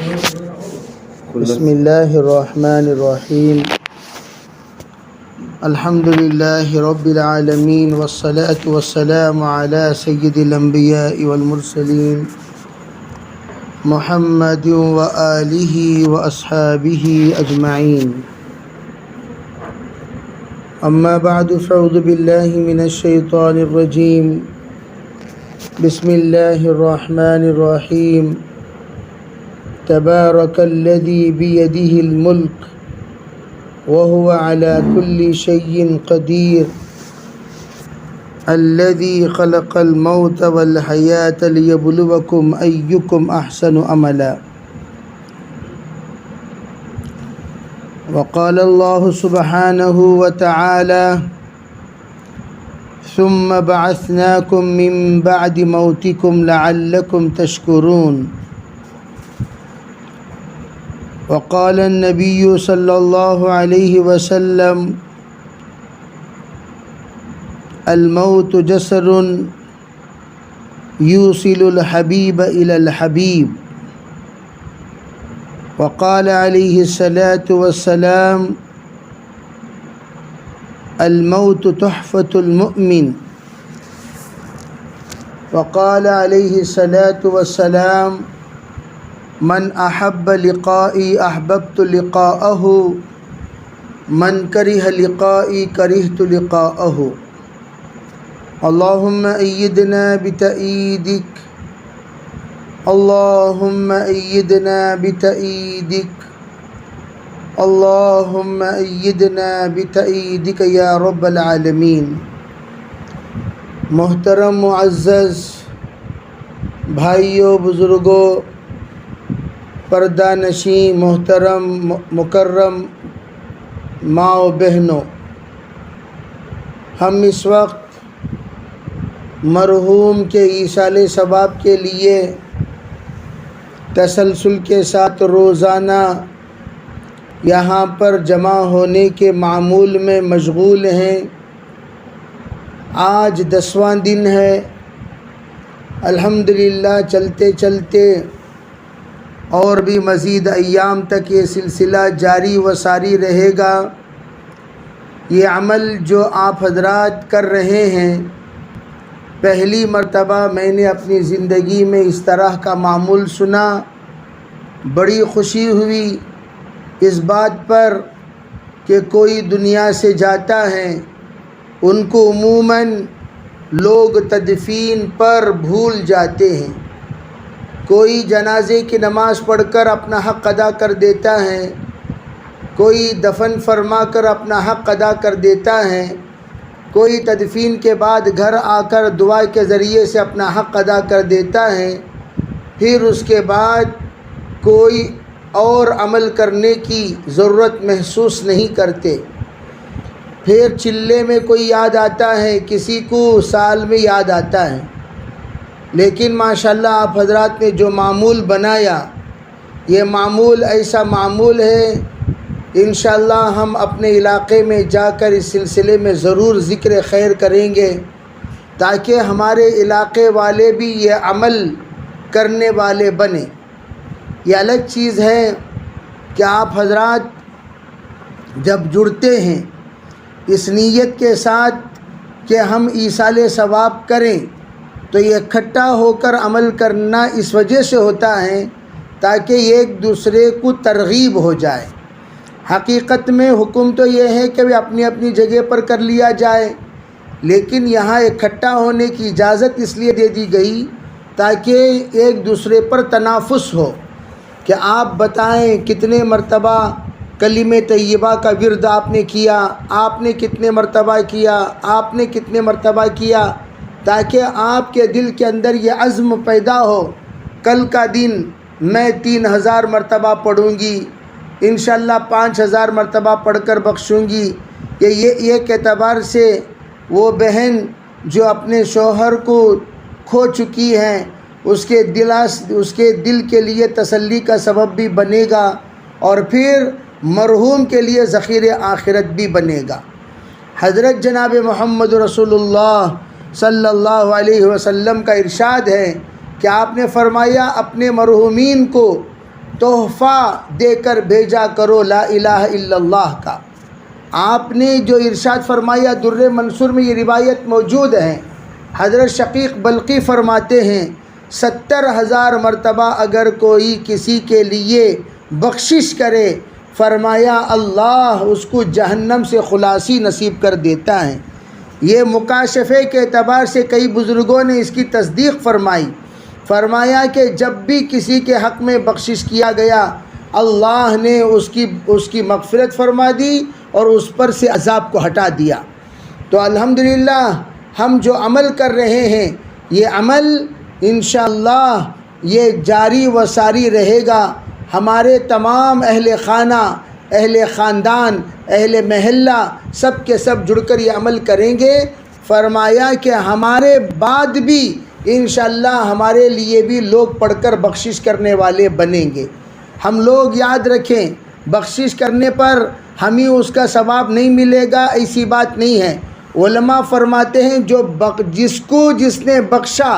بسم اللہ الرحمن الرحیم الحمد للہ رب العالمین والصلاة والسلام علی سید الانبیاء والمرسلین محمد وآلہ واصحابہ اجمعین اما بعد فاعوذ باللہ من الشیطان الرجیم بسم اللہ الرحمن الرحیم تبارک الذی بیدہ الملک وهو على كل شيء قدير الذي خلق الموت والحياة ليبلوكم أيكم أحسن عملا وقال الله سبحانه وتعالى ثم بعثناكم من بعد موتكم لعلكم تشكرون وقال النبي صلى الله عليه وسلم الموت جسر يوصل الحبيب إلى الحبيب وقال عليه الصلاة والسلام الموت تحفة المؤمن وقال عليه الصلاة والسلام من احب لقائی احببت لقاءه من کرہ لقائی کرہت لقاءه اللهم ایدنا بتأییدک اللهم ایدنا بتأییدک اللهم ایدنا بتأییدک یا رب العالمین۔ محترم معزز بھائیوں، بزرگوں، پردہ نشین، محترم مکرم ماں و بہنوں، ہم اس وقت مرحوم کے ایصال ثواب کے لیے تسلسل کے ساتھ روزانہ یہاں پر جمع ہونے کے معمول میں مشغول ہیں۔ آج 10واں دن ہے، الحمدللہ چلتے چلتے اور بھی مزید ایام تک یہ سلسلہ جاری و ساری رہے گا۔ یہ عمل جو آپ حضرات کر رہے ہیں، پہلی مرتبہ میں نے اپنی زندگی میں اس طرح کا معمول سنا، بڑی خوشی ہوئی اس بات پر کہ کوئی دنیا سے جاتا ہے، ان کو عموماً لوگ تدفین پر بھول جاتے ہیں۔ کوئی جنازے کی نماز پڑھ کر اپنا حق ادا کر دیتا ہے، کوئی دفن فرما کر اپنا حق ادا کر دیتا ہے، کوئی تدفین کے بعد گھر آ کر دعا کے ذریعے سے اپنا حق ادا کر دیتا ہے، پھر اس کے بعد کوئی اور عمل کرنے کی ضرورت محسوس نہیں کرتے۔ پھر چلے میں کوئی یاد آتا ہے، کسی کو سال میں یاد آتا ہے، لیکن ماشاءاللہ آپ حضرات نے جو معمول بنایا، یہ معمول ایسا معمول ہے، انشاءاللہ ہم اپنے علاقے میں جا کر اس سلسلے میں ضرور ذکر خیر کریں گے، تاکہ ہمارے علاقے والے بھی یہ عمل کرنے والے بنیں۔ یہ الگ چیز ہے کہ آپ حضرات جب جڑتے ہیں اس نیت کے ساتھ کہ ہم ایصال ثواب کریں، تو یہ اکٹھا ہو کر عمل کرنا اس وجہ سے ہوتا ہے تاکہ ایک دوسرے کو ترغیب ہو جائے۔ حقیقت میں حکم تو یہ ہے کہ وہ اپنی اپنی جگہ پر کر لیا جائے، لیکن یہاں اکٹھا ہونے کی اجازت اس لیے دے دی گئی تاکہ ایک دوسرے پر تنافس ہو کہ آپ بتائیں کتنے مرتبہ کلمہ طیبہ کا ورد آپ نے کیا، آپ نے کتنے مرتبہ کیا، آپ نے کتنے مرتبہ کیا، تاکہ آپ کے دل کے اندر یہ عزم پیدا ہو کل کا دن میں 3000 مرتبہ پڑھوں گی، انشاءاللہ 5000 مرتبہ پڑھ کر بخشوں گی۔ یہ ایک اعتبار سے وہ بہن جو اپنے شوہر کو کھو چکی ہیں، اس کے دل کے لیے تسلی کا سبب بھی بنے گا، اور پھر مرحوم کے لیے ذخیر آخرت بھی بنے گا۔ حضرت جناب محمد رسول اللہ صلی اللہ علیہ وسلم کا ارشاد ہے کہ آپ نے فرمایا اپنے مرحومین کو تحفہ دے کر بھیجا کرو لا الہ الا اللہ کا۔ آپ نے جو ارشاد فرمایا در منصور میں یہ روایت موجود ہے، حضرت شقیق بلقی فرماتے ہیں 70,000 مرتبہ اگر کوئی کسی کے لیے بخشش کرے، فرمایا اللہ اس کو جہنم سے خلاصی نصیب کر دیتا ہے۔ یہ مکاشفے کے اعتبار سے کئی بزرگوں نے اس کی تصدیق فرمائی، فرمایا کہ جب بھی کسی کے حق میں بخشش کیا گیا اللہ نے اس کی مغفرت فرما دی اور اس پر سے عذاب کو ہٹا دیا۔ تو الحمدللہ ہم جو عمل کر رہے ہیں یہ عمل انشاءاللہ یہ جاری و ساری رہے گا۔ ہمارے تمام اہل خانہ، اہل خاندان، اہل محلہ سب کے سب جڑ کر یہ عمل کریں گے۔ فرمایا کہ ہمارے بعد بھی انشاءاللہ ہمارے لیے بھی لوگ پڑھ کر بخشش کرنے والے بنیں گے۔ ہم لوگ یاد رکھیں بخشش کرنے پر ہمیں اس کا ثواب نہیں ملے گا ایسی بات نہیں ہے۔ علماء فرماتے ہیں جس نے بخشا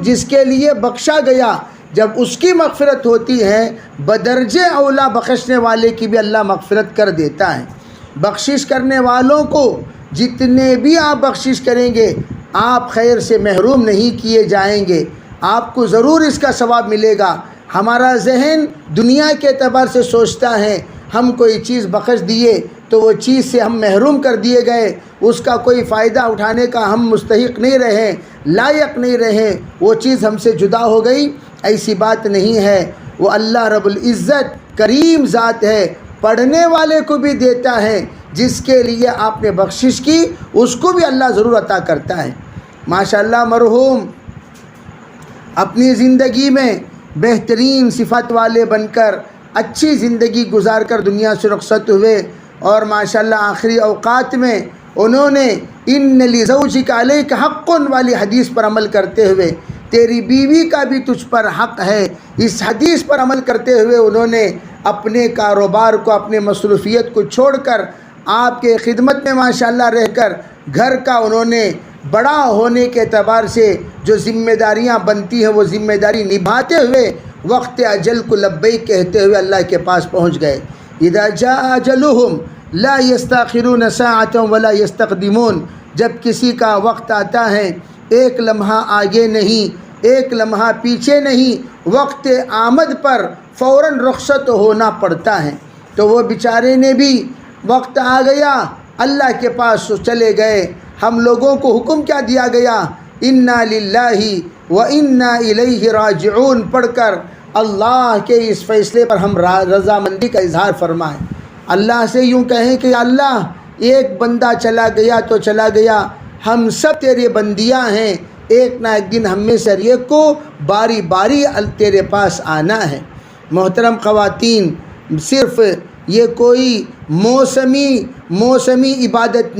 جس کے لیے بخشا گیا جب اس کی مغفرت ہوتی ہے بدرجہ اولا بخشنے والے کی بھی اللہ مغفرت کر دیتا ہے۔ بخشش کرنے والوں کو جتنے بھی آپ بخشش کریں گے آپ خیر سے محروم نہیں کیے جائیں گے، آپ کو ضرور اس کا ثواب ملے گا۔ ہمارا ذہن دنیا کے اعتبار سے سوچتا ہے ہم کوئی چیز بخش دیے تو وہ چیز سے ہم محروم کر دیے گئے، اس کا کوئی فائدہ اٹھانے کا ہم مستحق نہیں رہے، لائق نہیں رہے، وہ چیز ہم سے جدا ہو گئی۔ ایسی بات نہیں ہے، وہ اللہ رب العزت کریم ذات ہے، پڑھنے والے کو بھی دیتا ہے، جس کے لیے آپ نے بخشش کی اس کو بھی اللہ ضرور عطا کرتا ہے۔ ماشاءاللہ مرحوم اپنی زندگی میں بہترین صفات والے بن کر اچھی زندگی گزار کر دنیا سے رخصت ہوئے، اور ماشاءاللہ آخری اوقات میں انہوں نے ان لزوجک علیک حق والی حدیث پر عمل کرتے ہوئے تیری بیوی کا بھی تجھ پر حق ہے، اس حدیث پر عمل کرتے ہوئے انہوں نے اپنے کاروبار کو، اپنے مصروفیت کو چھوڑ کر آپ کے خدمت میں ماشاءاللہ رہ کر گھر کا انہوں نے بڑا ہونے کے اعتبار سے جو ذمہ داریاں بنتی ہیں وہ ذمہ داری نبھاتے ہوئے وقت اجل کو لبیک کہتے ہوئے اللہ کے پاس پہنچ گئے۔ اذا جاء اجلهم لا يستاخرون ساعة ولا يستقدمون، جب کسی کا وقت آتا ہے ایک لمحہ آگے نہیں ایک لمحہ پیچھے نہیں، وقت آمد پر فوراً رخصت ہونا پڑتا ہے۔ تو وہ بیچارے نے بھی وقت آ گیا اللہ کے پاس چلے گئے۔ ہم لوگوں کو حکم کیا دیا گیا؟ انا للہ و انا الیہ راجعون پڑھ کر اللہ کے اس فیصلے پر ہم رضامندی کا اظہار فرمائیں، اللہ سے یوں کہیں کہ اللہ ایک بندہ چلا گیا تو چلا گیا، ہم سب تیرے بندیاں ہیں، ایک نہ ایک دن ہم میں سے ایک کو باری باری تیرے پاس آنا ہے۔ محترم خواتین، صرف یہ کوئی موسمی عبادت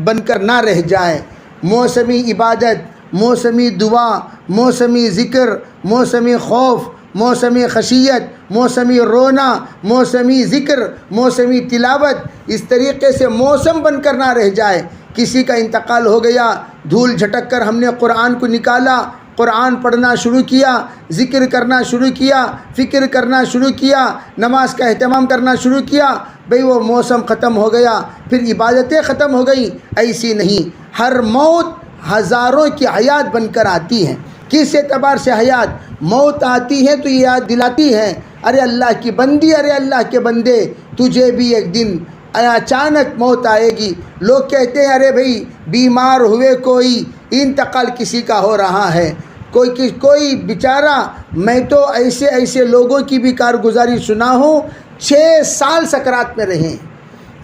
بن کر نہ رہ جائے، موسمی عبادت، موسمی دعا، موسمی ذکر، موسمی خوف، موسمی خشیت، موسمی رونا، موسمی ذکر، موسمی تلاوت، اس طریقے سے موسم بن کر نہ رہ جائے۔ کسی کا انتقال ہو گیا، دھول جھٹک کر ہم نے قرآن کو نکالا، قرآن پڑھنا شروع کیا، ذکر کرنا شروع کیا، فکر کرنا شروع کیا، نماز کا اہتمام کرنا شروع کیا، بھئی وہ موسم ختم ہو گیا پھر عبادتیں ختم ہو گئی، ایسی نہیں۔ ہر موت ہزاروں کی حیات بن کر آتی ہے۔ کس اعتبار سے حیات؟ موت آتی ہے تو یہ یاد دلاتی ہے، ارے اللہ کی بندی، ارے اللہ کے بندے، تجھے بھی ایک دن اچانک موت آئے گی۔ لوگ کہتے ہیں ارے بھئی بیمار ہوئے کوئی، انتقال کسی کا ہو رہا ہے، کوئی بیچارہ، میں تو ایسے لوگوں کی بھی کارگزاری سنا ہوں 6 سال سکرات میں رہیں،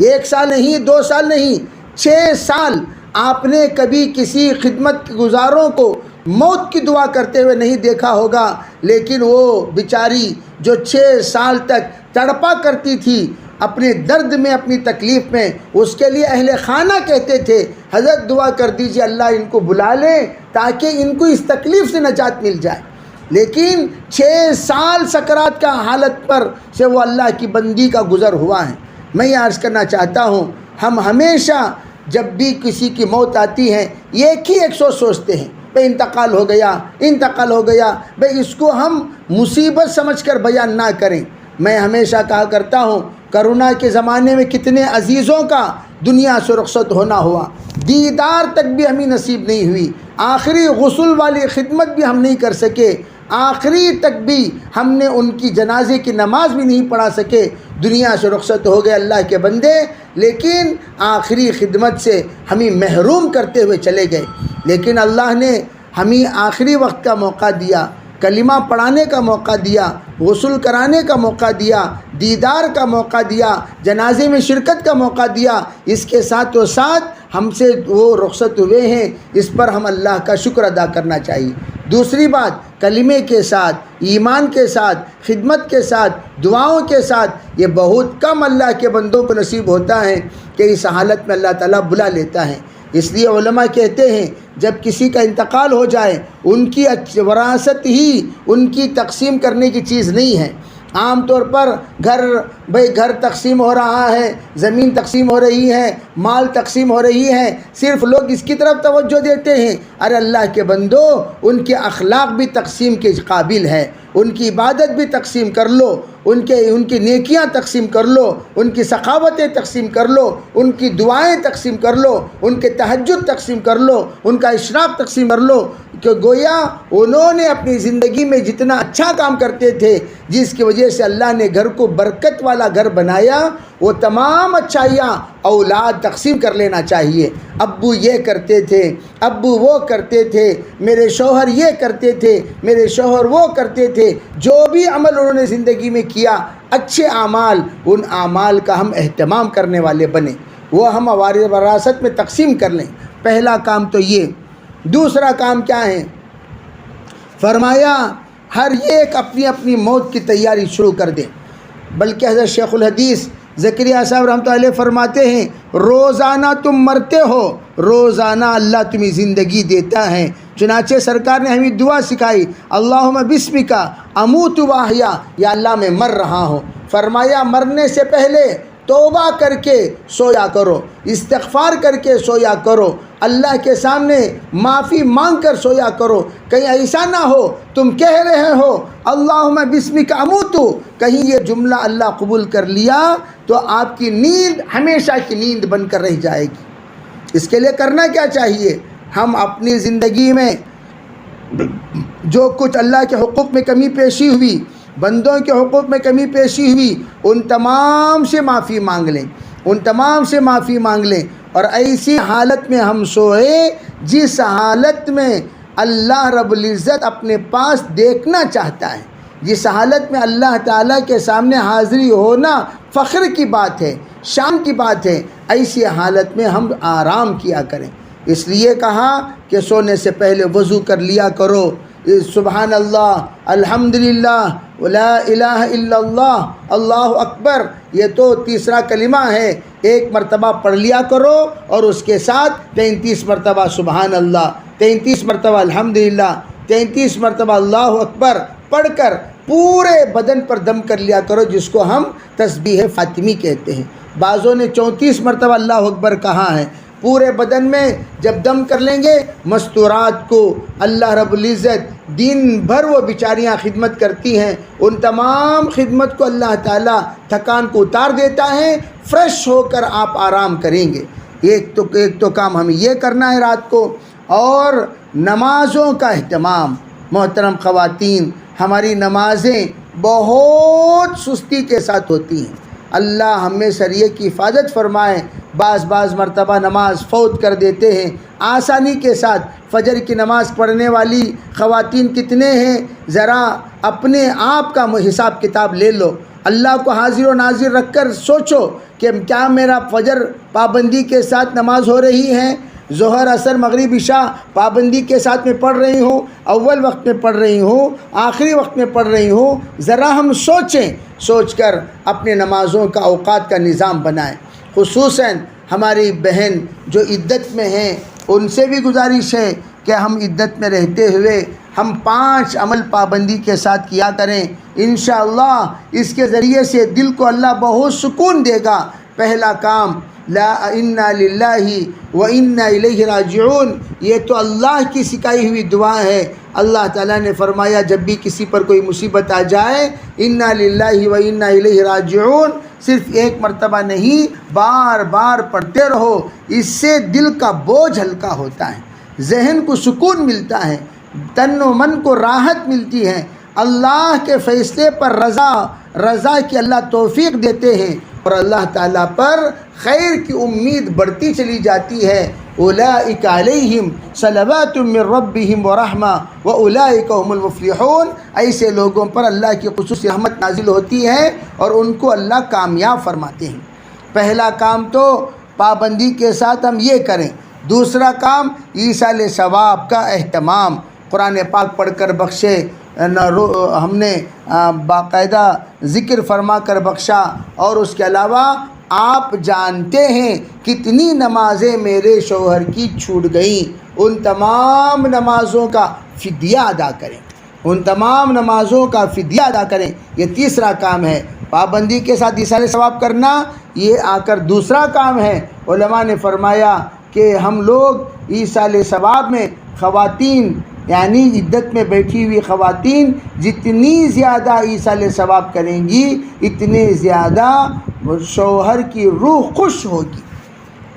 1 سال نہیں، 2 سال نہیں، 6 سال۔ آپ نے کبھی کسی خدمت گزاروں کو موت کی دعا کرتے ہوئے نہیں دیکھا ہوگا، لیکن وہ بیچاری جو 6 سال تک تڑپا کرتی تھی اپنے درد میں، اپنی تکلیف میں، اس کے لیے اہل خانہ کہتے تھے حضرت دعا کر دیجئے اللہ ان کو بلا لیں تاکہ ان کو اس تکلیف سے نجات مل جائے۔ لیکن 6 سال سکرات کا حالت پر سے وہ اللہ کی بندی کا گزر ہوا ہے۔ میں یہ عرض کرنا چاہتا ہوں، ہم ہمیشہ جب بھی کسی کی موت آتی ہے ایک ہی سوچتے ہیں، پہ انتقال ہو گیا بھئی اس کو ہم مصیبت سمجھ کر بیان نہ کریں۔ میں ہمیشہ کہا کرتا ہوں کرونا کے زمانے میں کتنے عزیزوں کا دنیا سے رخصت ہونا ہوا، دیدار تک بھی ہمیں نصیب نہیں ہوئی، آخری غسل والی خدمت بھی ہم نہیں کر سکے، آخری تک بھی ہم نے ان کی جنازے کی نماز بھی نہیں پڑھا سکے، دنیا سے رخصت ہو گئے اللہ کے بندے، لیکن آخری خدمت سے ہمیں محروم کرتے ہوئے چلے گئے۔ لیکن اللہ نے ہمیں آخری وقت کا موقع دیا، کلمہ پڑھانے کا موقع دیا، غسل کرانے کا موقع دیا، دیدار کا موقع دیا، جنازے میں شرکت کا موقع دیا، اس کے ساتھ ہم سے وہ رخصت ہوئے ہیں، اس پر ہم اللہ کا شکر ادا کرنا چاہیے۔ دوسری بات، کلمے کے ساتھ، ایمان کے ساتھ، خدمت کے ساتھ، دعاؤں کے ساتھ، یہ بہت کم اللہ کے بندوں کو نصیب ہوتا ہے کہ اس حالت میں اللہ تعالیٰ بلا لیتا ہے۔ اس لیے علماء کہتے ہیں جب کسی کا انتقال ہو جائے ان کی وراثت ہی ان کی تقسیم کرنے کی چیز نہیں ہے۔ عام طور پر گھر تقسیم ہو رہا ہے، زمین تقسیم ہو رہی ہے، مال تقسیم ہو رہی ہے، صرف لوگ اس کی طرف توجہ دیتے ہیں۔ ارے اللہ کے بندو، ان کے اخلاق بھی تقسیم کے قابل ہے، ان کی عبادت بھی تقسیم کر لو، ان کی نیکیاں تقسیم کر لو، ان کی سخاوتیں تقسیم کر لو، ان کی دعائیں تقسیم کر لو، ان کے تہجد تقسیم کر لو، ان کا اشراق تقسیم کر لو، کہ گویا انہوں نے اپنی زندگی میں جتنا اچھا کام کرتے تھے، جس کی وجہ سے اللہ نے گھر کو برکت والا گھر بنایا، وہ تمام اچھائیاں اولاد تقسیم کر لینا چاہیے۔ ابو یہ کرتے تھے، ابو وہ کرتے تھے، میرے شوہر یہ کرتے تھے، میرے شوہر وہ کرتے تھے، جو بھی عمل انہوں نے زندگی میں کیا، اچھے اعمال، ان اعمال کا ہم اہتمام کرنے والے بنیں، وہ ہم ہماری وراثت میں تقسیم کر لیں۔ پہلا کام تو یہ۔ دوسرا کام کیا ہے؟ فرمایا ہر ایک اپنی اپنی موت کی تیاری شروع کر دے۔ بلکہ حضرت شیخ الحدیث زکریا صاحب رحمۃ اللہ علیہ فرماتے ہیں روزانہ تم مرتے ہو، روزانہ اللہ تمہیں زندگی دیتا ہے۔ چنانچہ سرکار نے ہمیں دعا سکھائی، اللہم بسمک اموت واحیا، یا اللہ میں مر رہا ہوں۔ فرمایا مرنے سے پہلے توبہ کر کے سویا کرو، استغفار کر کے سویا کرو، اللہ کے سامنے معافی مانگ کر سویا کرو۔ کہیں ایسا نہ ہو تم کہہ رہے ہو اللہم بسمک اموت، کہیں یہ جملہ اللہ قبول کر لیا تو آپ کی نیند ہمیشہ کی نیند بن کر رہ جائے گی۔ اس کے لیے کرنا کیا چاہیے؟ ہم اپنی زندگی میں جو کچھ اللہ کے حقوق میں کمی پیشی ہوئی، بندوں کے حقوق میں کمی پیشی ہوئی، ان تمام سے معافی مانگ لیں، ان تمام سے معافی مانگ لیں، اور ایسی حالت میں ہم سوئے جس حالت میں اللہ رب العزت اپنے پاس دیکھنا چاہتا ہے، جس حالت میں اللہ تعالیٰ کے سامنے حاضری ہونا فخر کی بات ہے، شان کی بات ہے، ایسی حالت میں ہم آرام کیا کریں۔ اس لیے کہا کہ سونے سے پہلے وضو کر لیا کرو، سبحان اللہ، الحمدللہ، لا الہ الا اللہ، اللہ اکبر، یہ تو تیسرا کلمہ ہے، ایک مرتبہ پڑھ لیا کرو، اور اس کے ساتھ 33 مرتبہ سبحان اللہ، 33 مرتبہ الحمدللہ، 33 مرتبہ اللہ اکبر پڑھ کر پورے بدن پر دم کر لیا کرو، جس کو ہم تسبیح فاطمی کہتے ہیں۔ بعضوں نے 34 مرتبہ اللہ اکبر کہا ہے۔ پورے بدن میں جب دم کر لیں گے، مستورات کو اللہ رب العزت دن بھر وہ بیچاریاں خدمت کرتی ہیں، ان تمام خدمت کو اللہ تعالیٰ تھکان کو اتار دیتا ہے، فریش ہو کر آپ آرام کریں گے۔ ایک تو کام ہمیں یہ کرنا ہے رات کو۔ اور نمازوں کا اہتمام، محترم خواتین، ہماری نمازیں بہت سستی کے ساتھ ہوتی ہیں، اللہ ہمیں سریے کی حفاظت فرمائے۔ بعض مرتبہ نماز فوت کر دیتے ہیں آسانی کے ساتھ۔ فجر کی نماز پڑھنے والی خواتین کتنے ہیں؟ ذرا اپنے آپ کا حساب کتاب لے لو، اللہ کو حاضر و ناظر رکھ کر سوچو کہ کیا میرا فجر پابندی کے ساتھ نماز ہو رہی ہے، ظہر عصر مغرب عشاء پابندی کے ساتھ میں پڑھ رہی ہوں، اول وقت میں پڑھ رہی ہوں، آخری وقت میں پڑھ رہی ہوں۔ ذرا ہم سوچیں، سوچ کر اپنے نمازوں کا اوقات کا نظام بنائیں۔ خصوصاً ہماری بہن جو عدت میں ہیں، ان سے بھی گزارش ہے کہ ہم عدت میں رہتے ہوئے ہم 5 عمل پابندی کے ساتھ کیا کریں، انشاءاللہ اس کے ذریعے سے دل کو اللہ بہت سکون دے گا۔ پہلا کام لا انا للہ و انا الیہ راجعون، یہ تو اللہ کی سکھائی ہوئی دعا ہے۔ اللہ تعالیٰ نے فرمایا جب بھی کسی پر کوئی مصیبت آ جائے انا للہ و انا الیہ راجعون، صرف ایک مرتبہ نہیں بار بار پڑھتے رہو، اس سے دل کا بوجھ ہلکا ہوتا ہے، ذہن کو سکون ملتا ہے، تن و من کو راحت ملتی ہے، اللہ کے فیصلے پر رضا کی اللہ توفیق دیتے ہیں، اور اللہ تعالیٰ پر خیر کی امید بڑھتی چلی جاتی ہے۔ اولئک علیہم صلوات من ربہم ورحمہ واولئک هم المفلحون، ایسے لوگوں پر اللہ کی خصوصی رحمت نازل ہوتی ہے اور ان کو اللہ کامیاب فرماتے ہیں۔ پہلا کام تو پابندی کے ساتھ ہم یہ کریں، دوسرا کام ایصال ثواب کا اہتمام، قرآن پاک پڑھ کر بخشے، ہم نے باقاعدہ ذکر فرما کر بخشا، اور اس کے علاوہ آپ جانتے ہیں کتنی نمازیں میرے شوہر کی چھوٹ گئیں، ان تمام نمازوں کا فدیہ ادا کریں، ان تمام نمازوں کا فدیہ ادا کریں۔ یہ تیسرا کام ہے، پابندی کے ساتھ ایصال ثواب کرنا۔ یہ آ کر دوسرا کام ہے، علماء نے فرمایا کہ ہم لوگ ایصال ثواب میں خواتین، یعنی عدت میں بیٹھی ہوئی خواتین جتنی زیادہ ایصال ثواب کریں گی اتنے زیادہ شوہر کی روح خوش ہوگی۔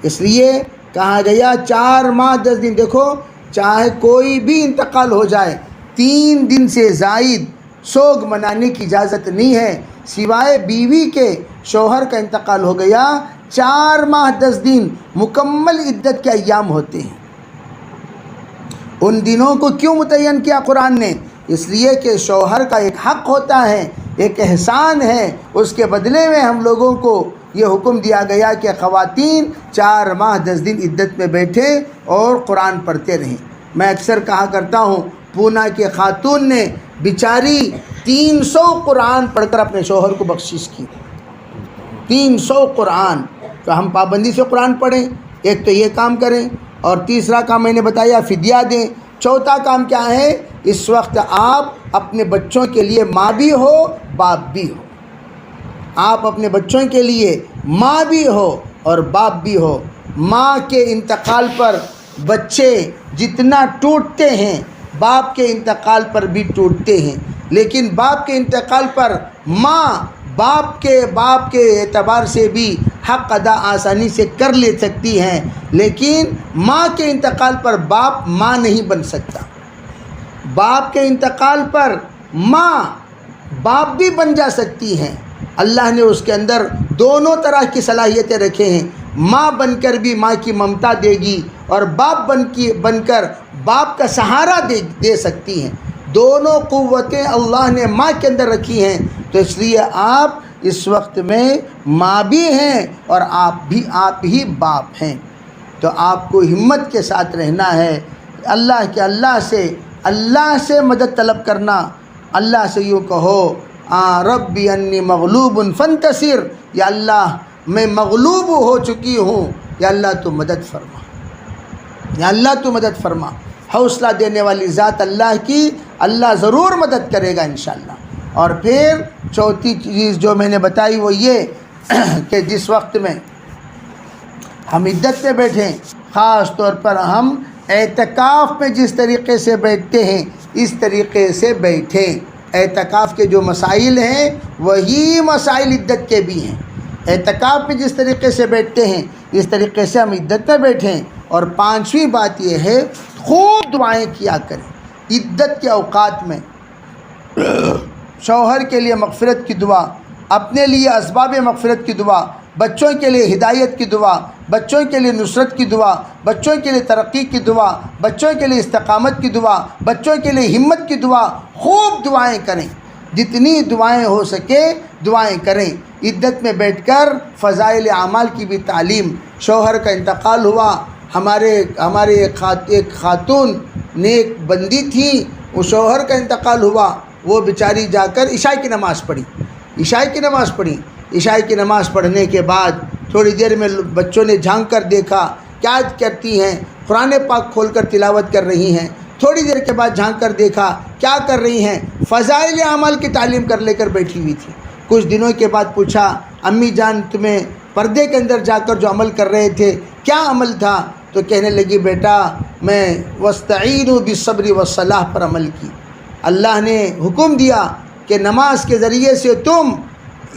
اس لیے کہا گیا 4 ماہ 10 دن، دیکھو چاہے کوئی بھی انتقال ہو جائے 3 دن سے زائد سوگ منانے کی اجازت نہیں ہے، سوائے بیوی کے شوہر کا انتقال ہو گیا 4 ماہ 10 دن مکمل عدت کے ایام ہوتے ہیں۔ ان دنوں کو کیوں متعین کیا قرآن نے؟ اس لیے کہ شوہر کا ایک حق ہوتا ہے، ایک احسان ہے، اس کے بدلے میں ہم لوگوں کو یہ حکم دیا گیا کہ خواتین 4 ماہ 10 دن عدت میں بیٹھیں اور قرآن پڑھتے رہیں۔ میں اکثر کہا کرتا ہوں، پونا کے خاتون نے بیچاری 300 قرآن پڑھ کر اپنے شوہر کو بخشش کی، 300 قرآن۔ تو ہم پابندی سے قرآن پڑھیں، ایک تو یہ کام کریں، اور تیسرا کام میں نے بتایا فدیہ دیں۔ چوتھا کام کیا ہے؟ اس وقت آپ اپنے بچوں کے لیے ماں بھی ہو باپ بھی ہو، آپ اپنے بچوں کے لیے ماں بھی ہو اور باپ بھی ہو۔ ماں کے انتقال پر بچے جتنا ٹوٹتے ہیں باپ کے انتقال پر بھی ٹوٹتے ہیں، لیکن باپ کے انتقال پر ماں باپ کے اعتبار سے بھی حق ادا آسانی سے کر لے سکتی ہیں، لیکن ماں کے انتقال پر باپ ماں نہیں بن سکتا۔ باپ کے انتقال پر ماں باپ بھی بن جا سکتی ہیں، اللہ نے اس کے اندر دونوں طرح کی صلاحیتیں رکھے ہیں، ماں بن کر بھی ماں کی ممتا دے گی اور باپ بن کر باپ کا سہارا دے سکتی ہیں۔ دونوں قوتیں اللہ نے ماں کے اندر رکھی ہیں، تو اس لیے آپ اس وقت میں ماں بھی ہیں اور آپ ہی باپ ہیں، تو آپ کو ہمت کے ساتھ رہنا ہے، اللہ سے مدد طلب کرنا، اللہ سے یوں کہو ربی انی مغلوب فانتصر، یا اللہ میں مغلوب ہو چکی ہوں، یا اللہ تو مدد فرما، یا اللہ تو مدد فرما۔ حوصلہ دینے والی ذات اللہ کی، اللہ ضرور مدد کرے گا انشاءاللہ۔ اور پھر چوتھی چیز جو میں نے بتائی وہ یہ کہ جس وقت میں ہم عدت میں بیٹھیں، خاص طور پر ہم اعتکاف میں جس طریقے سے بیٹھتے ہیں اس طریقے سے بیٹھیں۔ اعتکاف کے جو مسائل ہیں وہی مسائل عدت کے بھی ہیں۔ اعتکاف میں جس طریقے سے بیٹھتے ہیں اس طریقے سے ہم عدت میں بیٹھیں۔ اور 5ویں بات یہ ہے، خوب دعائیں کیا کریں عدت کے اوقات میں، شوہر کے لیے مغفرت کی دعا، اپنے لیے اسباب مغفرت کی دعا، بچوں کے لیے ہدایت کی دعا، بچوں کے لیے نصرت کی دعا، بچوں کے لیے ترقی کی دعا، بچوں کے لیے استقامت کی دعا، بچوں کے لیے ہمت کی دعا، خوب دعائیں کریں، جتنی دعائیں ہو سکے دعائیں کریں۔ عدت میں بیٹھ کر فضائل اعمال کی بھی تعلیم۔ شوہر کا انتقال ہوا، ہمارے ایک خاتون نیک بندی تھی، وہ شوہر کا انتقال ہوا، وہ بیچاری جا کر عشاء کی نماز پڑھی، عشاء کی نماز پڑھنے کے بعد تھوڑی دیر میں بچوں نے جھانک کر دیکھا کیا کرتی ہیں، قرآن پاک کھول کر تلاوت کر رہی ہیں۔ تھوڑی دیر کے بعد جھانک کر دیکھا کیا کر رہی ہیں، فضائل اعمال کی تعلیم کر لے کر بیٹھی ہوئی تھی۔ کچھ دنوں کے بعد پوچھا امی جان تمہیں پردے کے اندر جا کر جو عمل کر رہے تھے کیا عمل تھا؟ تو کہنے لگی بیٹا میں وَاسْتَعِينُوا بِالصَّبْرِ وَالصَّلَاةِ پر عمل کی۔ اللہ نے حکم دیا کہ نماز کے ذریعے سے تم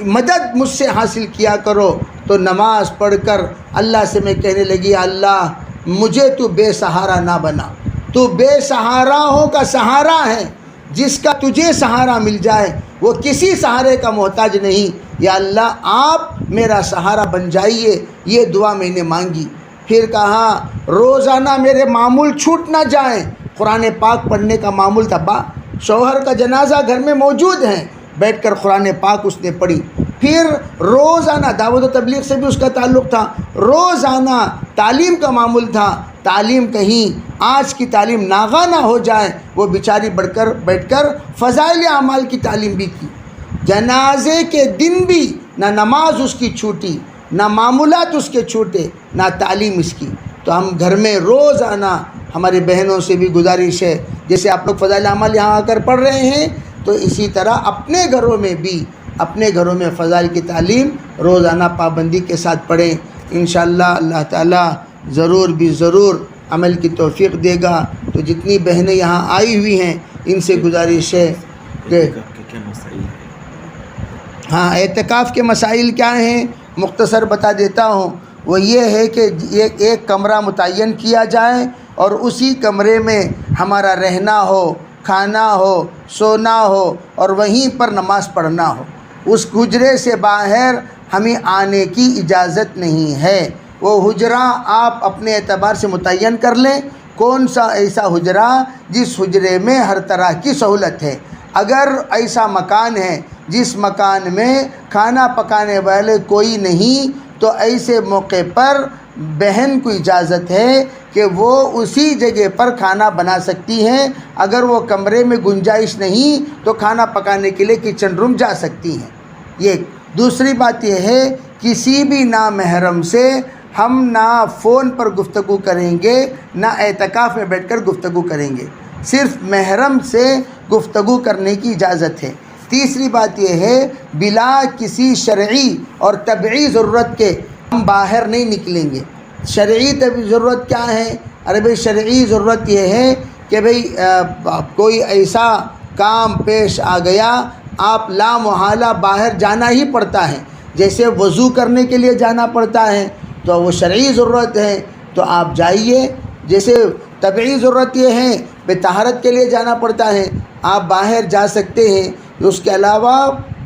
مدد مجھ سے حاصل کیا کرو، تو نماز پڑھ کر اللہ سے میں کہنے لگی اللہ مجھے تو بے سہارا نہ بنا، تو بے سہاراؤں کا سہارا ہے، جس کا تجھے سہارا مل جائے وہ کسی سہارے کا محتاج نہیں، یا اللہ آپ میرا سہارا بن جائیے، یہ دعا میں نے مانگی۔ پھر کہا روزانہ میرے معمول چھوٹ نہ جائیں، قرآن پاک پڑھنے کا معمول تھا، شوہر کا جنازہ گھر میں موجود ہے، بیٹھ کر قرآن پاک اس نے پڑھی۔ پھر روزانہ دعوت و تبلیغ سے بھی اس کا تعلق تھا، روزانہ تعلیم کا معمول تھا، تعلیم کہیں آج کی تعلیم ناغہ نہ ہو جائے، وہ بیچاری بیٹھ کر فضائل اعمال کی تعلیم بھی کی۔ جنازے کے دن بھی نہ نماز اس کی چھوٹی، نہ معمولات اس کے چھوٹے، نہ تعلیم اس کی۔ تو ہم گھر میں روزانہ ہماری بہنوں سے بھی گزارش ہے، جیسے آپ لوگ فضائل اعمال یہاں آ کر پڑھ رہے ہیں، تو اسی طرح اپنے گھروں میں بھی اپنے گھروں میں فضائل کی تعلیم روزانہ پابندی کے ساتھ پڑھیں۔ انشاءاللہ اللہ تعالیٰ ضرور بھی ضرور عمل کی توفیق دے گا۔ تو جتنی بہنیں یہاں آئی ہوئی ہیں ان سے گزارش ہے کہ ہاں اعتکاف کے مسائل کیا ہیں مختصر بتا دیتا ہوں۔ وہ یہ ہے کہ ایک کمرہ متعین کیا جائے اور اسی کمرے میں ہمارا رہنا ہو، کھانا ہو، سونا ہو اور وہیں پر نماز پڑھنا ہو۔ اس حجرے سے باہر ہمیں آنے کی اجازت نہیں ہے۔ وہ حجرہ آپ اپنے اعتبار سے متعین کر لیں، کون سا ایسا حجرہ جس حجرے میں ہر طرح کی سہولت ہے۔ اگر ایسا مکان ہے جس مکان میں کھانا پکانے والے کوئی نہیں، تو ایسے موقع پر بہن کو اجازت ہے کہ وہ اسی جگہ پر کھانا بنا سکتی ہیں۔ اگر وہ کمرے میں گنجائش نہیں تو کھانا پکانے کے لیے کچن روم جا سکتی ہیں۔ یہ دوسری بات یہ ہے کسی بھی نامحرم سے ہم نہ فون پر گفتگو کریں گے، نہ اعتکاف میں بیٹھ کر گفتگو کریں گے، صرف محرم سے گفتگو کرنے کی اجازت ہے۔ تیسری بات یہ ہے بلا کسی شرعی اور طبعی ضرورت کے ہم باہر نہیں نکلیں گے۔ شرعی طبعی ضرورت کیا ہے؟ ارے بھئی شرعی ضرورت یہ ہے کہ بھئی کوئی ایسا کام پیش آ گیا، آپ لا محالہ باہر جانا ہی پڑتا ہے، جیسے وضو کرنے کے لیے جانا پڑتا ہے تو وہ شرعی ضرورت ہے تو آپ جائیے۔ جیسے طبعی ضرورت یہ ہے بے طہارت کے لیے جانا پڑتا ہے، آپ باہر جا سکتے ہیں، اس کے علاوہ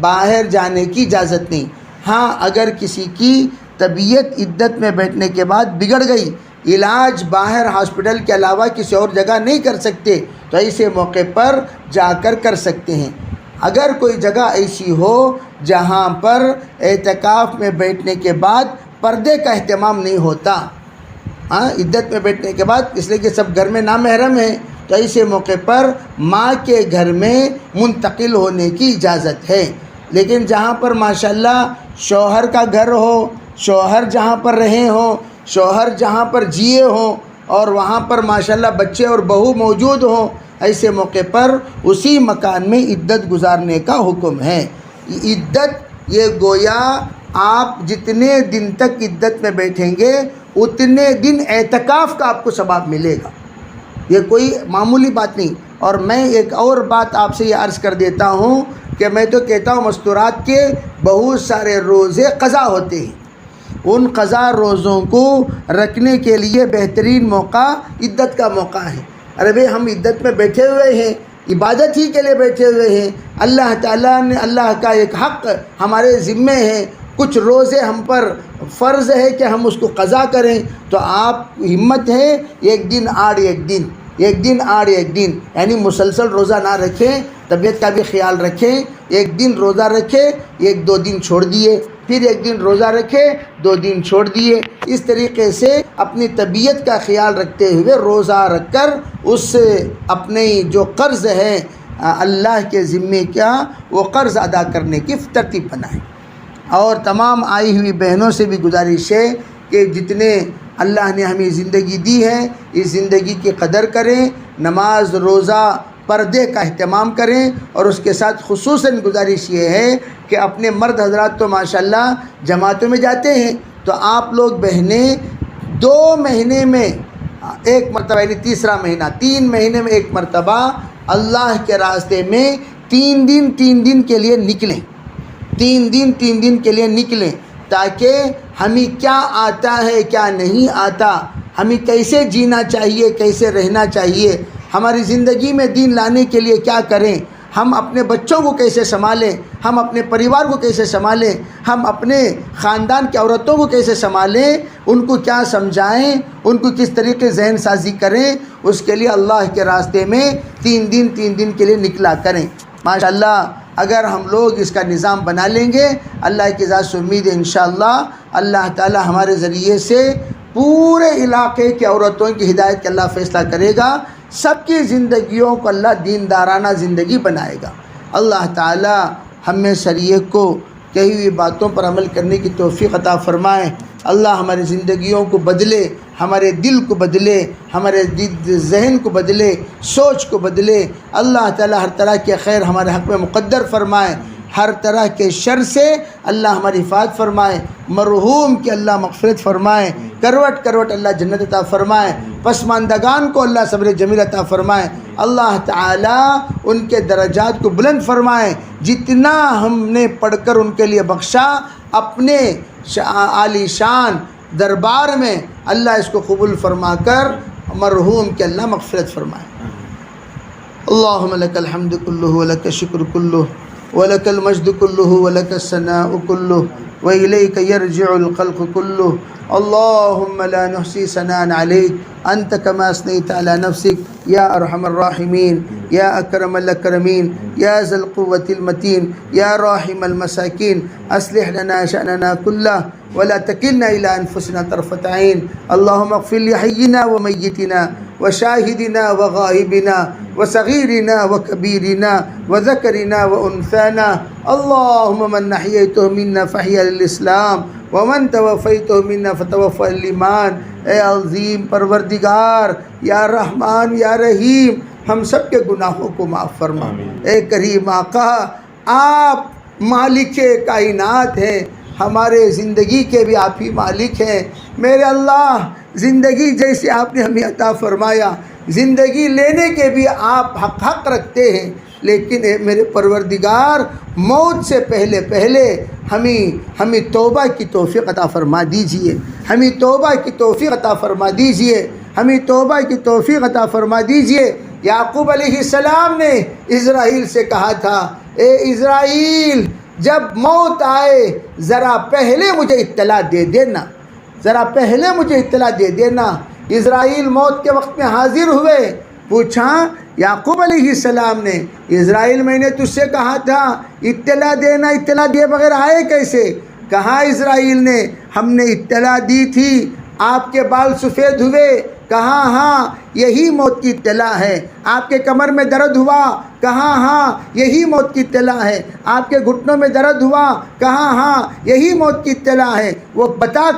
باہر جانے کی اجازت نہیں۔ ہاں اگر کسی کی طبیعت عدت میں بیٹھنے کے بعد بگڑ گئی، علاج باہر ہاسپٹل کے علاوہ کسی اور جگہ نہیں کر سکتے، تو ایسے موقع پر جا کر سکتے ہیں۔ اگر کوئی جگہ ایسی ہو جہاں پر اعتکاف میں بیٹھنے کے بعد پردے کا اہتمام نہیں ہوتا، عدت میں بیٹھنے کے بعد، اس لیے کہ سب گھر میں نامحرم ہیں، تو ایسے موقع پر ماں کے گھر میں منتقل ہونے کی اجازت ہے۔ لیکن جہاں پر ماشاءاللہ شوہر کا گھر ہو، شوہر جہاں پر رہے ہوں، شوہر جہاں پر جیے ہوں اور وہاں پر ماشاءاللہ بچے اور بہو موجود ہوں، ایسے موقع پر اسی مکان میں عدت گزارنے کا حکم ہے۔ عدت یہ گویا آپ جتنے دن تک عدت میں بیٹھیں گے اتنے دن اعتکاف کا آپ کو ثواب ملے گا، یہ کوئی معمولی بات نہیں۔ اور میں ایک اور بات آپ سے یہ عرض کر دیتا ہوں کہ میں تو کہتا ہوں مستورات کے بہت سارے روزے قضا ہوتے ہیں، ان قضا روزوں کو رکھنے کے لیے بہترین موقع عدت کا موقع ہے۔ ارے بھئی ہم عدت میں بیٹھے ہوئے ہیں، عبادت ہی کے لیے بیٹھے ہوئے ہیں، اللہ تعالیٰ نے اللہ کا ایک حق ہمارے ذمے ہے، کچھ روزے ہم پر فرض ہے کہ ہم اس کو قضا کریں، تو آپ ہمت ہے ایک دن آڑ ایک دن، ایک دن آڑ ایک دن، یعنی مسلسل روزہ نہ رکھیں، طبیعت کا بھی خیال رکھیں، ایک دن روزہ رکھے، ایک دو دن چھوڑ دیے، پھر ایک دن روزہ رکھے، دو دن چھوڑ دیے، اس طریقے سے اپنی طبیعت کا خیال رکھتے ہوئے روزہ رکھ کر اس سے اپنے جو قرض ہے اللہ کے ذمے کیا وہ قرض ادا کرنے کی ترتیب بنائیں۔ اور تمام آئی ہوئی بہنوں سے بھی گزارش ہے کہ جتنے اللہ نے ہمیں زندگی دی ہے اس زندگی کی قدر کریں، نماز روزہ پردے کا اہتمام کریں، اور اس کے ساتھ خصوصاً گزارش یہ ہے کہ اپنے مرد حضرات تو ماشاءاللہ جماعتوں میں جاتے ہیں، تو آپ لوگ بہنیں 2 مہینے میں ایک مرتبہ، یعنی تیسرا مہینہ 3 مہینے میں ایک مرتبہ اللہ کے راستے میں 3 دن کے لیے نکلیں، 3 دن کے لیے نکلیں، تاکہ ہمیں کیا آتا ہے کیا نہیں آتا، ہمیں کیسے جینا چاہیے کیسے رہنا چاہیے، ہماری زندگی میں دین لانے کے لیے کیا کریں، ہم اپنے بچوں کو کیسے سنبھالیں، ہم اپنے پریوار کو کیسے سنبھالیں، ہم اپنے خاندان کی عورتوں کو کیسے سنبھالیں، ان کو کیا سمجھائیں، ان کو کس طریقے ذہن سازی کریں، اس کے لیے اللہ کے راستے میں 3 دن کے لیے نکلا کریں۔ ماشاءاللہ اگر ہم لوگ اس کا نظام بنا لیں گے، اللہ کی ذات سے امید ہے انشاءاللہ اللہ تعالی ہمارے ذریعے سے پورے علاقے کی عورتوں کی ہدایت کا اللہ فیصلہ کرے گا، سب کی زندگیوں کو اللہ دیندارانہ زندگی بنائے گا۔ اللہ تعالی ہم میں شریعت کو کہی ہوئی باتوں پر عمل کرنے کی توفیق عطا فرمائے۔ اللہ ہماری زندگیوں کو بدلے، ہمارے دل کو بدلے، ہمارے ذہن کو بدلے، سوچ کو بدلے۔ اللہ تعالی ہر طرح کے خیر ہمارے حق میں مقدر فرمائے، ہر طرح کے شر سے اللہ ہماری حفاظت فرمائے، مرحوم کی اللہ مغفرت فرمائے، کروٹ اللہ جنت عطا فرمائے، پسماندگان کو اللہ صبر جمیل عطا فرمائے۔ اللہ تعالی ان کے درجات کو بلند فرمائے، جتنا ہم نے پڑھ کر ان کے لیے بخشا اپنے عالی شان دربار میں، اللہ اس کو قبول فرما کر مرحوم کے اللہ مغفرت فرمائے۔ اللہم لک الحمد کلہ ولک الشکر کلہ ولک المجد کلہ ولک الثناء کلہ وإلیک یرجع الخلق کلہ۔ اللہم لا نحصی ثناء علیک انت کما اثنیت علی نفسک یا ارحم الراحمین یا اکرم الاکرمین یا ذا القوة المتین یا راحم المساکین، اصلح لنا شأننا کلہ ولا تکلنا إلی انفسنا طرفۃ عین۔ اللہم اغفر لحینا ومیتنا وشاہدنا وغائبنا وصغیرنا وکبیرنا وذکرنا وانثانا۔ اللہم من احییتہ منا فاحیہ للاسلام ومن توفیتہ منا فتوفہ للایمان۔ اے عظیم پروردگار، یا رحمان یا رحیم، ہم سب کے گناہوں کو معاف فرما۔ اے کریم آقا، آپ مالک کائنات ہیں، ہمارے زندگی کے بھی آپ ہی مالک ہیں۔ میرے اللہ، زندگی جیسے آپ نے ہمیں عطا فرمایا، زندگی لینے کے بھی آپ حق رکھتے ہیں، لیکن اے میرے پروردگار، موت سے پہلے ہمیں توبہ کی توفیق عطا فرما دیجئے، ہمیں توبہ کی توفیق عطا فرما دیجئے، ہمیں توبہ کی توفیق عطا فرما دیجئے۔ یعقوب علیہ السلام نے اسرائیل سے کہا تھا، اے اسرائیل، جب موت آئے ذرا پہلے مجھے اطلاع دے دینا، ذرا پہلے مجھے اطلاع دے دینا۔ اسرائیل موت کے وقت میں حاضر ہوئے، پوچھا یعقوب علیہ السلام نے، اسرائیل میں نے تجھ سے کہا تھا اطلاع دینا، اطلاع دیے بغیر آئے کیسے؟ کہا اسرائیل نے، ہم نے اطلاع دی تھی، آپ کے بال سفید ہوئے، کہا ہاں یہی موت کی اطلاع ہے۔ آپ کے کمر میں درد ہوا، کہا ہاں یہی موت کی اطلاع ہے۔ آپ کے گھٹنوں میں درد ہوا، کہا ہاں یہی موت کی اطلاع ہے۔ وہ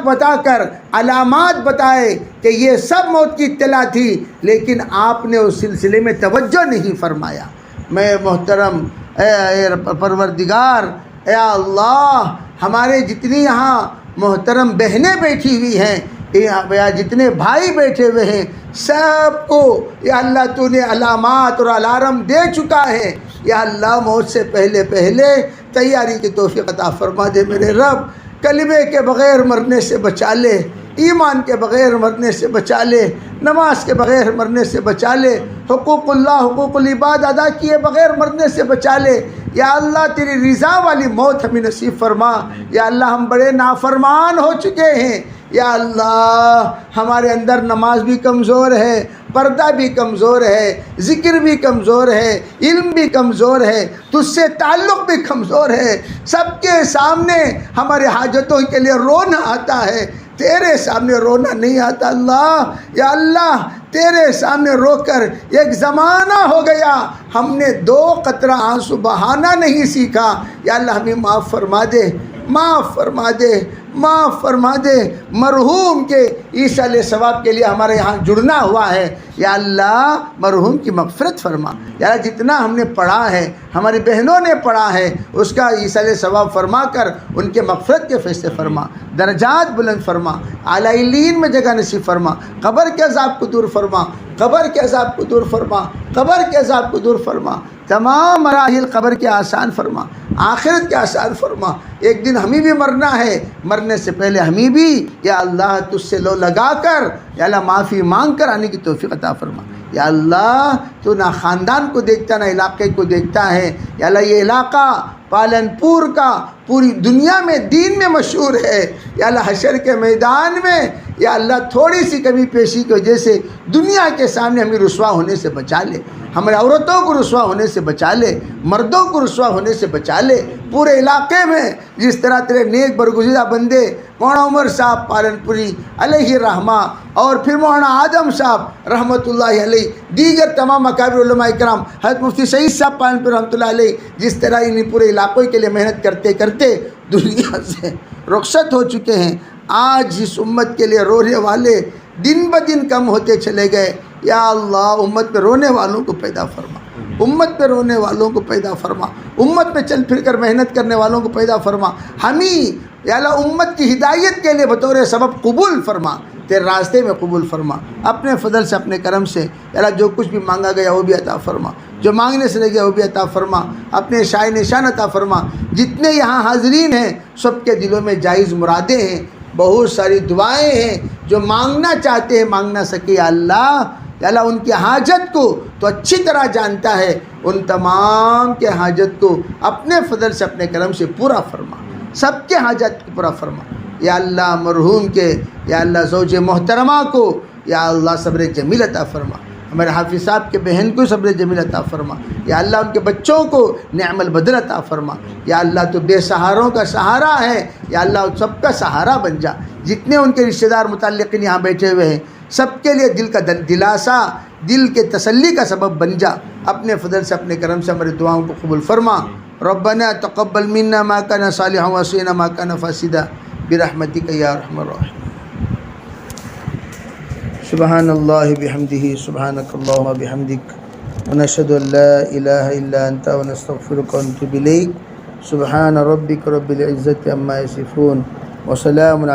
بتا کر علامات بتائے کہ یہ سب موت کی اطلاع تھی، لیکن آپ نے اس سلسلے میں توجہ نہیں فرمایا۔ میں محترم اے پروردگار، اے اللہ، ہمارے جتنی یہاں محترم بہنیں بیٹھی ہوئی ہیں یا جتنے بھائی بیٹھے ہوئے ہیں، سب کو یا اللہ تو نے علامات اور الارم دے چکا ہے۔ یا اللہ، موت سے پہلے تیاری کی توفیق عطا فرما دے میرے رب۔ کلمے کے بغیر مرنے سے بچا لے، ایمان کے بغیر مرنے سے بچا لے، نماز کے بغیر مرنے سے بچا لے، حقوق اللہ حقوق العباد ادا کیے بغیر مرنے سے بچا لے۔ یا اللہ، تیری رضا والی موت ہمیں نصیب فرما۔ یا اللہ، ہم بڑے نافرمان ہو چکے ہیں۔ یا اللہ، ہمارے اندر نماز بھی کمزور ہے، پردہ بھی کمزور ہے، ذکر بھی کمزور ہے، علم بھی کمزور ہے، تجھ سے تعلق بھی کمزور ہے۔ سب کے سامنے ہمارے حاجتوں کے لیے رونا آتا ہے، تیرے سامنے رونا نہیں آتا۔ اللہ، یا اللہ، تیرے سامنے رو کر ایک زمانہ ہو گیا، ہم نے 2 قطرہ آنسو بہانا نہیں سیکھا۔ یا اللہ، ہمیں معاف فرما دے، معاف فرما دے، معاف فرما دے۔ مرحوم کے ایصال ثواب کے لیے ہمارے یہاں جڑنا ہوا ہے، یا اللہ مرحوم کی مغفرت فرما۔ یا اللہ جتنا ہم نے پڑھا ہے، ہماری بہنوں نے پڑھا ہے، اس کا ایصال ثواب فرما کر ان کے مغفرت کے فیصلے فرما، درجات بلند فرما، اعلیٰ علیین میں جگہ نصیب فرما، قبر کے عذاب کو دور فرما، قبر کے عذاب کو دور فرما، قبر کے عذاب کو دور فرما، تمام مراحل قبر کے آسان فرما، آخرت کے آسان فرما۔ ایک دن ہمیں بھی مرنا ہے، مرنے سے پہلے ہمیں بھی یا اللہ تجھ سے لو لگا کر یا اللہ معافی مانگ کر آنے کی توفیق عطا فرما۔ یا اللہ تو نہ خاندان کو دیکھتا نہ علاقے کو دیکھتا ہے، یا اللہ یہ علاقہ پالنپور کا پوری دنیا میں دین میں مشہور ہے، یا اللہ حشر کے میدان میں یا اللہ تھوڑی سی کمی پیشی کی وجہ سے دنیا کے سامنے ہمیں رسوا ہونے سے بچا لے، ہمارے عورتوں کو رسوا ہونے سے بچا لے، مردوں کو رسوا ہونے سے بچا لے۔ پورے علاقے میں جس طرح تیرے نیک برگزیدہ بندے مولانا عمر صاحب پالنپوری علیہ رحمہ اور پھر مولانا آدم صاحب رحمۃ اللہ علیہ، دیگر تمام اکابر علماء کرام، حضرت مفتی سعید صاحب پالنپور رحمۃ اللہ علیہ، جس طرح انہیں پورے علاقوں کے لیے محنت کرتے کرتے دنیا سے رخصت ہو چکے ہیں، آج اس امت کے لیے رونے والے دن بدن کم ہوتے چلے گئے۔ یا اللہ امت میں رونے والوں کو پیدا فرما، امت میں رونے والوں کو پیدا فرما، امت میں چل پھر کر محنت کرنے والوں کو پیدا فرما، ہمیں یا اللہ امت کی ہدایت کے لیے بطور سبب قبول فرما، تیرے راستے میں قبول فرما، اپنے فضل سے اپنے کرم سے یا اللہ جو کچھ بھی مانگا گیا وہ بھی عطا فرما، جو مانگنے سے لے گیا وہ بھی عطا فرما، اپنے شائع نشان عطا فرما۔ جتنے یہاں حاضرین ہیں سب کے دلوں میں جائز مرادیں ہیں، بہت ساری دعائیں ہیں، جو مانگنا چاہتے ہیں مانگ نہ سکے، یا اللہ ان کی حاجت کو تو اچھی طرح جانتا ہے، ان تمام کے حاجت کو اپنے فضل سے اپنے کرم سے پورا فرما، سب کے حاجت کو پورا فرما۔ یا اللہ مرحوم کے یا اللہ زوج محترمہ کو یا اللہ صبر جمیل عطا فرما، ہمارے حافظ صاحب کے بہن کو صبر جمیل عطا فرما، یا اللہ ان کے بچوں کو نعم البدل عطا فرما، یا اللہ تو بے سہاروں کا سہارا ہے، یا اللہ سب کا سہارا بن جا۔ جتنے ان کے رشتہ دار متعلقین یہاں بیٹھے ہوئے ہیں سب کے لیے دل کا دلاسا، دل کے تسلی کا سبب بن جا، اپنے فضل سے اپنے کرم سے ہماری دعاؤں کو قبول فرما۔ ربنا تقبل منا ما كان صالحا واسقنا ما كان فاسدا برحمتك یا ارحم الراحمین۔ سبحان اللہ بحمدہ، سبحانک اللہم وبحمدک، ونشہد ان لا الہ الا انت ونستغفرک ونتوب الیک۔ سبحان ربک رب العزة عما یصفون وسلام علی